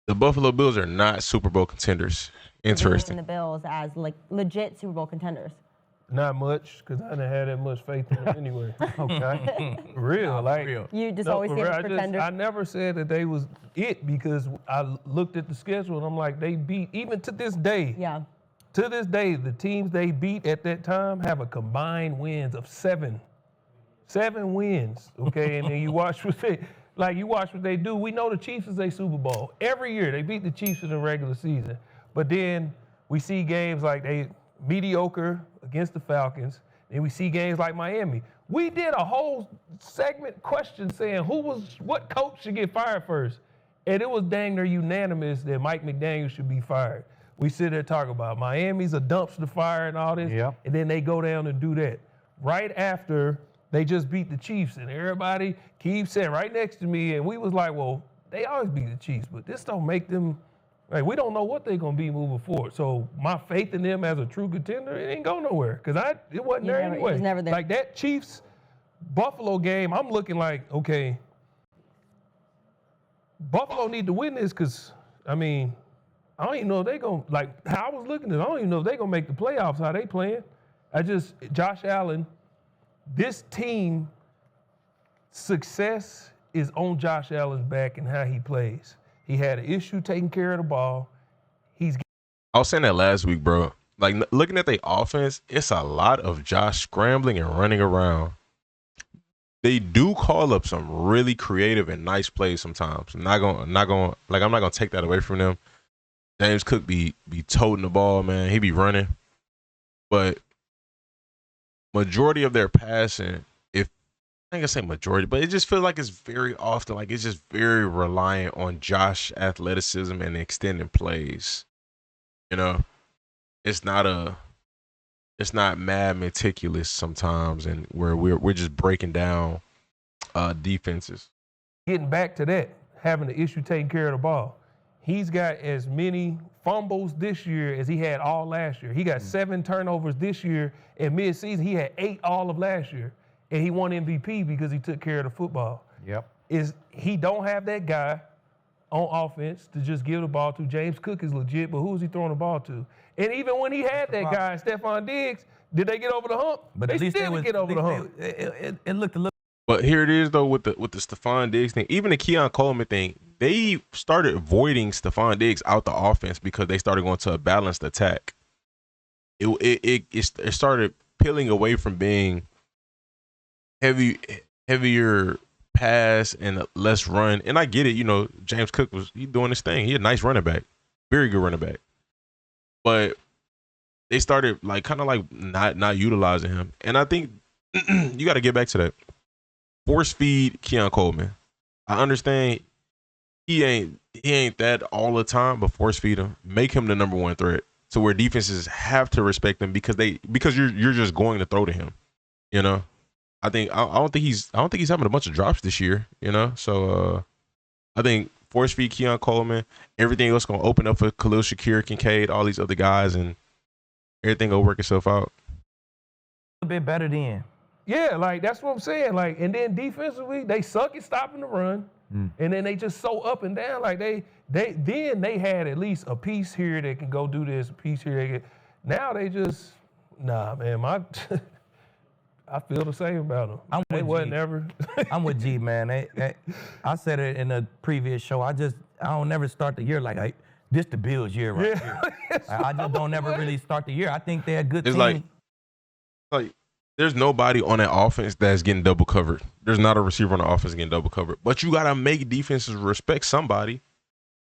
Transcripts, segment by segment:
The Buffalo Bills are not Super Bowl contenders. And Interesting. the Bills as like legit Super Bowl contenders. Not much, because I didn't have that much faith in them anyway. Okay. For real, like real. You just no, always for say real, it's pretenders. I never said that they was it because I looked at the schedule and I'm like, they beat, even to this day, Yeah. to this day, the teams they beat at that time have a combined wins of 7. 7 wins, okay? And then you watch what they do. We know the Chiefs is a Super Bowl. Every year they beat the Chiefs in the regular season. But then we see games like they mediocre against the Falcons. And we see games like Miami. We did a whole segment question saying what coach should get fired first. And it was dang near unanimous that Mike McDaniel should be fired. We sit there talking about Miami's a dumpster fire and all this. Yeah. And then they go down and do that. Right after they just beat the Chiefs, and everybody keeps saying right next to me, and we was like, well, they always beat the Chiefs, but this don't make them, like, we don't know what they're gonna be moving forward. So my faith in them as a true contender, it ain't go nowhere, because it wasn't there anyway. It was never there. Like that Chiefs Buffalo game, I'm looking like, okay, Buffalo need to win this, because I mean, I don't even know if they gonna, like how I was looking at it, I don't even know if they gonna make the playoffs, how they playing. Josh Allen, this team success is on Josh Allen's back and how he plays. He had an issue taking care of the ball. I was saying that last week, bro. Like, looking at the offense, it's a lot of Josh scrambling and running around. They do call up some really creative and nice plays sometimes. I'm not gonna take that away from them. James Cook be toting the ball, man. He be running. But majority of their passing, I ain't gonna say majority, but it just feels like it's very often, like it's just very reliant on Josh athleticism and extending plays. You know, it's not mad meticulous sometimes, and where we're just breaking down defenses. Getting back to that, having the issue taking care of the ball. He's got as many fumbles this year as he had all last year. He got 7 turnovers this year. In midseason, he had 8 all of last year. And he won MVP because he took care of the football. Yep. He don't have that guy on offense to just give the ball to. James Cook is legit, but who is he throwing the ball to? And even when he had that guy, Stephon Diggs, did they get over the hump? But they at least still didn't get over the hump. It looked a little. But here it is though with the Stephon Diggs thing, even the Keon Coleman thing, they started voiding Stephon Diggs out the offense because they started going to a balanced attack. It started peeling away from being heavier pass and less run. And I get it, you know, James Cook he doing his thing. He a nice running back. Very good running back. But they started like kind of like not utilizing him. And I think you got to get back to that. Force feed Keon Coleman. I understand he ain't that all the time, but force feed him. Make him the number 1 threat. So where defenses have to respect him because you're just going to throw to him. You know? I don't think he's having a bunch of drops this year, you know. So I think force feed Keon Coleman, everything else gonna open up for Khalil Shakir, Kincaid, all these other guys, and everything will work itself out. A bit better than. Yeah, like that's what I'm saying. Like, and then defensively, they suck at stopping the run, and then they just so up and down. Like they had at least a piece here that can go do this, a piece here. Now they just man. I feel the same about them. I'm with G, man. I said it in a previous show. I don't never start the year like this the Bills year right here. I just don't never really start the year. I think they're a good team. Like there's nobody on that offense that's getting double covered. There's not a receiver on the offense getting double covered. But you gotta make defenses respect somebody.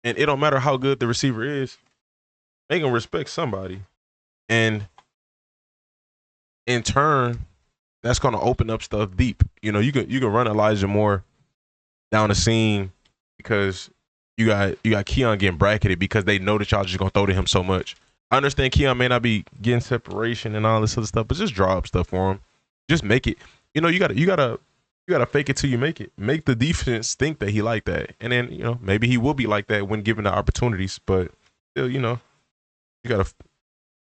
And it don't matter how good the receiver is, make them respect somebody. And in turn, that's going to open up stuff deep. You know, you can run Elijah Moore down the seam because you got Keon getting bracketed because they know that y'all just going to throw to him so much. I understand Keon may not be getting separation and all this other stuff, but just draw up stuff for him. Just make it. You know, you gotta fake it till you make it. Make the defense think that he like that, and then you know maybe he will be like that when given the opportunities. But still, you know, you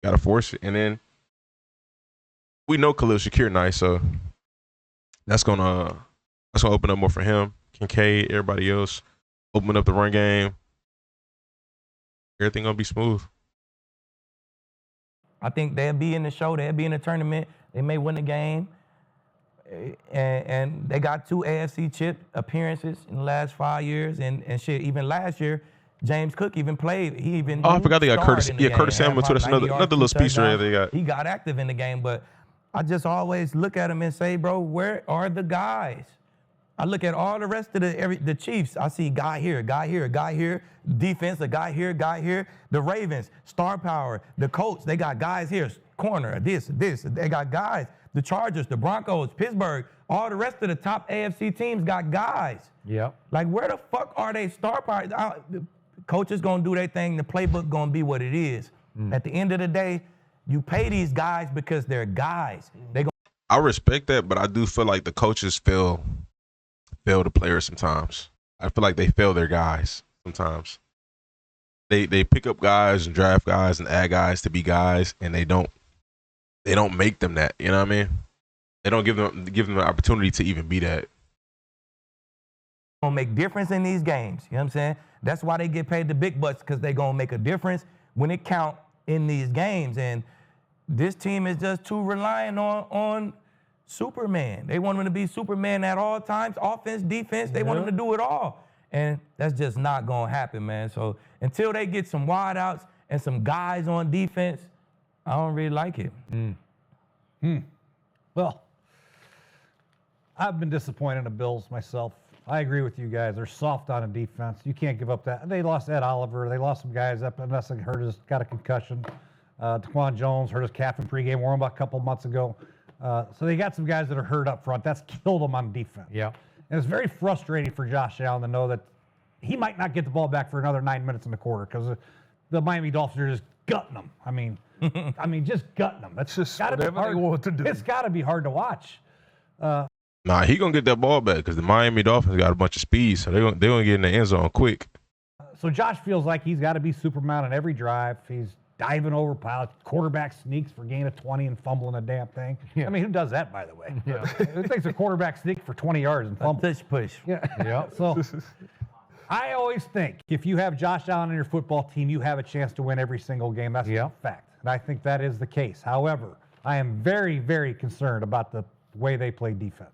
gotta force it, and then. We know Khalil Shakir nice, so that's gonna open up more for him. Kincaid, everybody else, open up the run game. Everything gonna be smooth. I think they'll be in the show. They'll be in the tournament. They may win the game. And they got 2 AFC chip appearances in the last 5 years. And shit, even last year, James Cook even played. He even I forgot they got starred Curtis. in the Yeah, game. Curtis Samuel too. That's Had about 90 another yards, little 2 speedster touchdowns. they got. He got active in the game, but I just always look at him and say, bro, where are the guys? I look at all the rest of the Chiefs. I see guy here, guy here, guy here. Defense, a guy here, guy here. The Ravens, star power. The Colts, they got guys here. Corner, this. They got guys. The Chargers, the Broncos, Pittsburgh. All the rest of the top AFC teams got guys. Yep. Like, where the fuck are they star power? The coaches gonna do their thing. The playbook gonna be what it is. At the end of the day, you pay these guys because they're guys. I respect that, but I do feel like the coaches fail the players sometimes. I feel like they fail their guys sometimes. They pick up guys and draft guys and add guys to be guys, and they don't make them that. You know what I mean? They don't give them the opportunity to even be that. Gonna make difference in these games. You know what I'm saying? That's why they get paid the big bucks, because they gonna make a difference when it count in these games. And this team is just too reliant on Superman. They want him to be Superman at all times, offense, defense. They want him to do it all. And that's just not gonna happen, man. So until they get some wideouts and some guys on defense, I don't really like it. Well, I've been disappointed in the Bills myself. I agree with you guys. They're soft on a defense. You can't give up that. They lost Ed Oliver. They lost some guys up. Unless got a concussion. Taquan Jones hurt his calf in pregame warm up a couple months ago. So they got some guys that are hurt up front. That's killed them on defense. Yeah. And it's very frustrating for Josh Allen to know that he might not get the ball back for another 9 minutes in the quarter because the Miami Dolphins are just gutting them. I mean, just gutting them. That's Just gotta be whatever they hard. want to do. It's got to be hard to watch. Nah, he gonna get that ball back because the Miami Dolphins got a bunch of speed, so they gonna get in the end zone quick. So Josh feels like he's got to be Superman on every drive. He's diving over pilots. Quarterback sneaks for gain of 20 and fumbling a damn thing. Yeah. I mean, who does that, by the way? Yeah. Who takes a quarterback sneak for 20 yards and fumble? Push. Yeah. Yep. So I always think if you have Josh Allen on your football team, you have a chance to win every single game. That's a fact. And I think that is the case. However, I am very, very concerned about the way they play defense.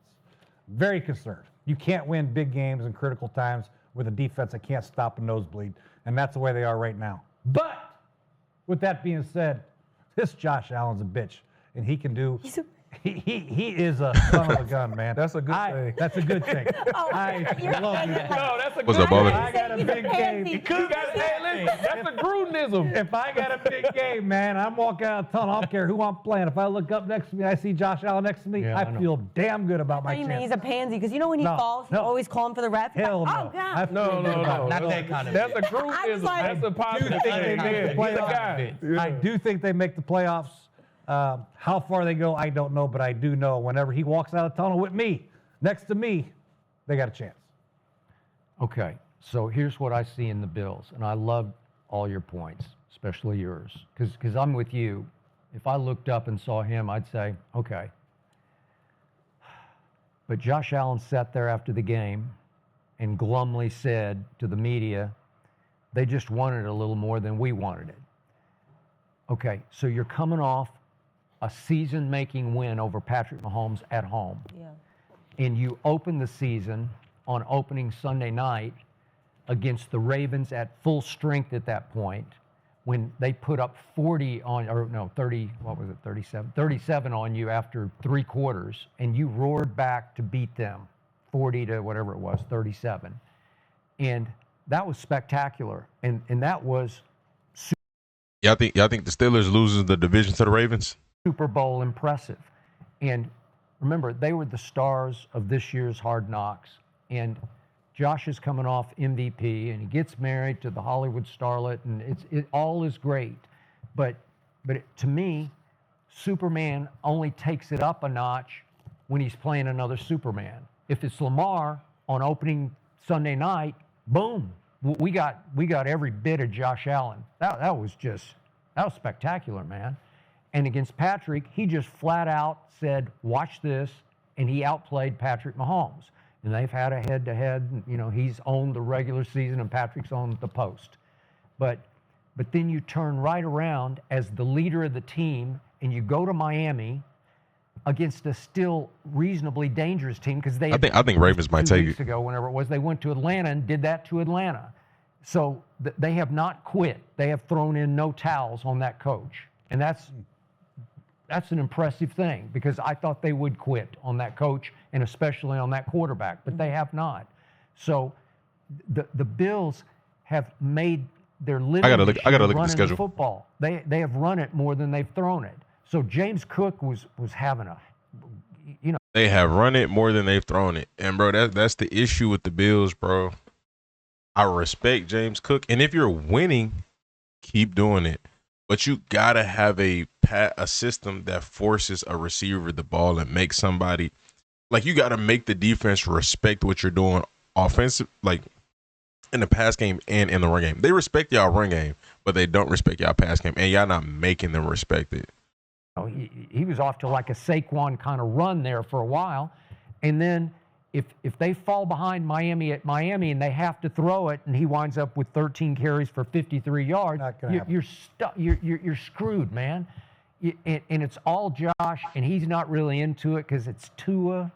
Very concerned. You can't win big games in critical times with a defense that can't stop a nosebleed. And that's the way they are right now. But with that being said, this Josh Allen's a bitch. And he can do... He is a son of a gun, man. That's a good thing. That's a good thing. I love you. No, that's a What's good up, Bobby? I got a big game. That's a Grudenism. If I got a big game, man, I'm walking out of the tunnel. I don't care who I'm playing. If I look up next to me, I see Josh Allen next to me, Yeah, I I know. feel damn good about my You mean he's chance. a pansy because you know when he falls, you always call him for the ref. Hell no. Oh God. I feel No, good about no. it. Not that kind of That's a I was Grudenism. like- That's a positive think they thing. make the Yeah, he's a playoffs. guy. I do think they make the playoffs. How far they go, I don't know, but I do know whenever he walks out of the tunnel with me, next to me, they got a chance. Okay, so here's what I see in the Bills, and I love all your points, especially yours, because I'm with you. If I looked up and saw him, I'd say, okay. But Josh Allen sat there after the game and glumly said to the media, they just wanted it a little more than we wanted it. Okay, so you're coming off a season-making win over Patrick Mahomes at home. Yeah. And you open the season on opening Sunday night against the Ravens at full strength at that point, when they put up 30, what was it, 37? 37 on you after 3 quarters, and you roared back to beat them, 40 to whatever it was, 37. And that was spectacular. And that was Y'all think the Steelers loses the division to the Ravens? Super Bowl impressive. And remember, they were the stars of this year's Hard Knocks. And Josh is coming off MVP, and he gets married to the Hollywood starlet, and it all is great. But to me, Superman only takes it up a notch when he's playing another Superman. If it's Lamar on opening Sunday night, boom, we got every bit of Josh Allen. That was spectacular, man. And against Patrick, he just flat out said, watch this, and he outplayed Patrick Mahomes. And they've had a head-to-head, he's owned the regular season and Patrick's owned the post. But but then you turn right around as the leader of the team and you go to Miami against a still reasonably dangerous team because they. I think Ravens might take it. 2 weeks ago, whenever it was, they went to Atlanta and did that to Atlanta. So they have not quit. They have thrown in no towels on that coach, and that's an impressive thing because I thought they would quit on that coach and especially on that quarterback, but they have not. So the Bills have made their living. I gotta look at the schedule. Football. They have run it more than they've thrown it. So James Cook was having a, They have run it more than they've thrown it, and bro, that's the issue with the Bills, bro. I respect James Cook, and if you're winning, keep doing it. But you gotta have a system that forces a receiver the ball and makes somebody like you gotta make the defense respect what you're doing offensive, like in the pass game and in the run game. They respect y'all run game, but they don't respect y'all pass game, and y'all not making them respect it. he was off to like a Saquon kind of run there for a while, and then if they fall behind Miami at Miami and they have to throw it and he winds up with 13 carries for 53 yards, you're screwed, man. And it's all Josh, and he's not really into it because it's Tua.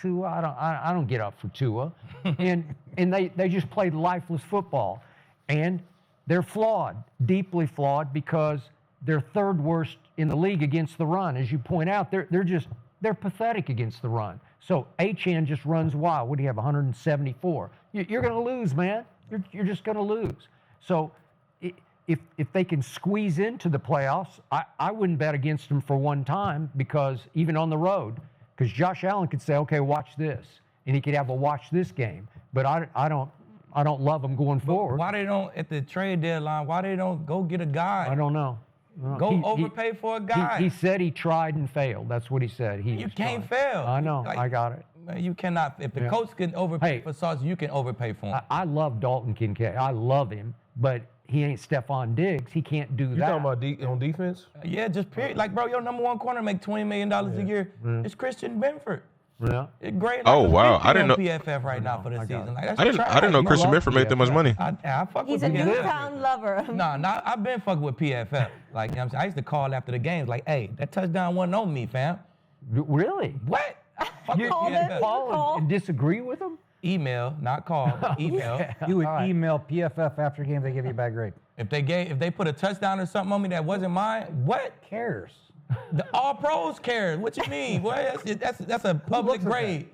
I don't get up for Tua, and they just played lifeless football, and they're flawed, deeply flawed, because they're third worst in the league against the run. As you point out, they're pathetic against the run. So Achane just runs wild. What do you have, 174? You're going to lose, man. You're just going to lose. So if they can squeeze into the playoffs, I wouldn't bet against them for one time, because even on the road, because Josh Allen could say, okay, watch this, and he could have a watch this game. But I don't love them going forward. Why they don't, at the trade deadline, why they don't go get a guy? I don't know. Go overpay for a guy. He said he tried and failed. That's what he said. You can't fail. I know. Like, I got it. Man, you cannot. If the coach can overpay for Sauce, you can overpay for him. I love Dalton Kincaid. I love him, but he ain't Stephon Diggs. He can't do that. You talking about on defense? Yeah, just period. Like, bro, your number one corner make $20 million a year. It's Christian Benford. Yeah. It's great. Oh, wow. I didn't know. PFF right now for the season. Like, I didn't know Christian Benford made that much money. I fuck He's with a PFF. Newtown lover. Nah, I've been fucking with PFF. Like, you know what I'm saying? I used to call after the games, like, hey, that touchdown wasn't on me, fam. Really? What? Fuck You with called PFF. it? call and disagree with him? Email, not call. Email. You would All right. email PFF after game, they give you a bad grade. If they put a touchdown or something on me that wasn't mine, what? Cares? The all pros care. What you mean? What? That's a public looks at grade.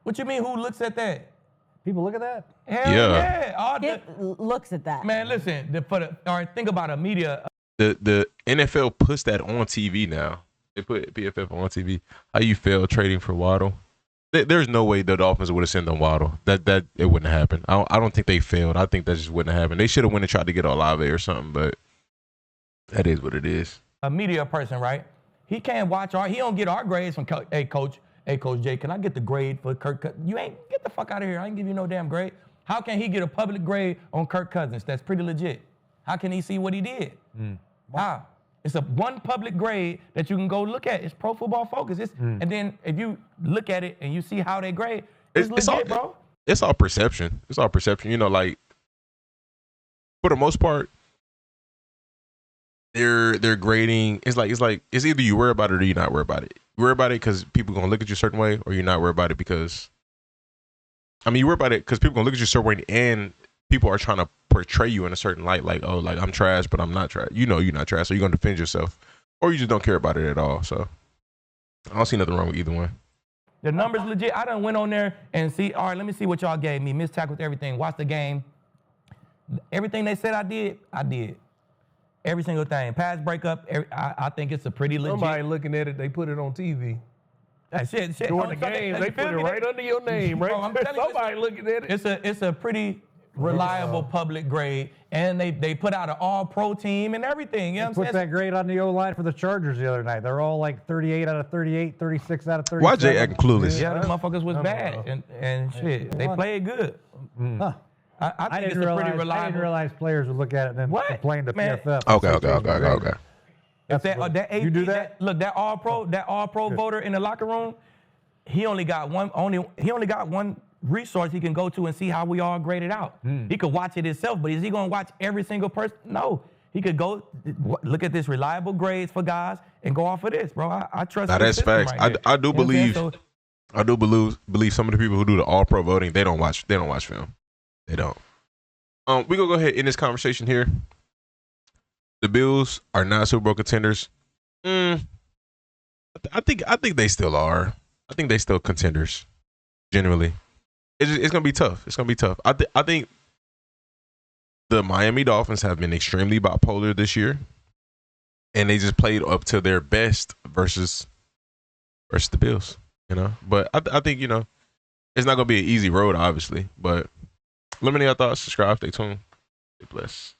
What you mean? Who looks at that? People look at that? Hell Yeah. All He looks at that. man, listen. All right, think about a media. The NFL puts that on TV now. They put PFF on TV. How you feel trading for Waddle? There's no way the Dolphins would have sent them Waddle. That it wouldn't happen. I don't think they failed. I think that just wouldn't happen. They should have went and tried to get Olave or something, but that is what it is. A media person, right? He can't watch he don't get our grades from hey coach Jay, can I get the grade for Kirk Cousins? You ain't, get the fuck out of here. I ain't give you no damn grade. How can he get a public grade on Kirk Cousins? That's pretty legit. How can he see what he did? How? It's a one public grade that you can go look at. It's Pro Football Focus. And then if you look at it and you see how they grade, it's legit, bro. It's all perception. It's all perception. You know, like for the most part, they're grading. It's either you worry about it or you not worry about it. You worry about it because people gonna look at you a certain way, or you're not worried about it because you worry about it because people gonna look at you a certain way, and people are trying to portray you in a certain light, like, oh, like I'm trash, but I'm not trash. You know you're not trash, so you're gonna defend yourself, or you just don't care about it at all. So I don't see nothing wrong with either one. The numbers legit. I done went on there and see. All right, let me see what y'all gave me. Missed tackles, everything. Watch the game. Everything they said I did. Every single thing. Pass breakup. I think it's a pretty legit. Somebody looking at it, they put it on TV. Shit. During the game, they put it right under your name, right? Bro, I'm telling you, Somebody looking at it. It's a pretty reliable public grade, and they put out an all-pro team and everything. You know what I'm Put saying? that grade on the O-line for the Chargers the other night. They're all like 38 out of 38, 36 out of 37. Why Jay acting clueless? Yeah, them motherfuckers was bad, and shit. They played good. Huh. I think it's a pretty reliable. I didn't realize players would look at it and then complain to Man. PFF. Okay. If that AD, You do that? Look, that all pro voter in the locker room, he only got one resource he can go to and see how we all graded out. He could watch it himself, but is he gonna watch every single person? No. He could go look at this reliable grades for guys and go off of this, bro. I trust Now this that's system facts. right here. I do You know what I'm saying? believe. I do believe some of the people who do the All Pro voting, they don't watch film. They don't. We gonna go ahead in this conversation here. The Bills are not Super Bowl contenders. I think they still are. I think they still contenders. Generally, it's gonna be tough. It's gonna be tough. I think the Miami Dolphins have been extremely bipolar this year, and they just played up to their best versus the Bills. You know, but I think it's not gonna be an easy road, obviously. But let me know your thoughts. Subscribe. Stay tuned. Be blessed.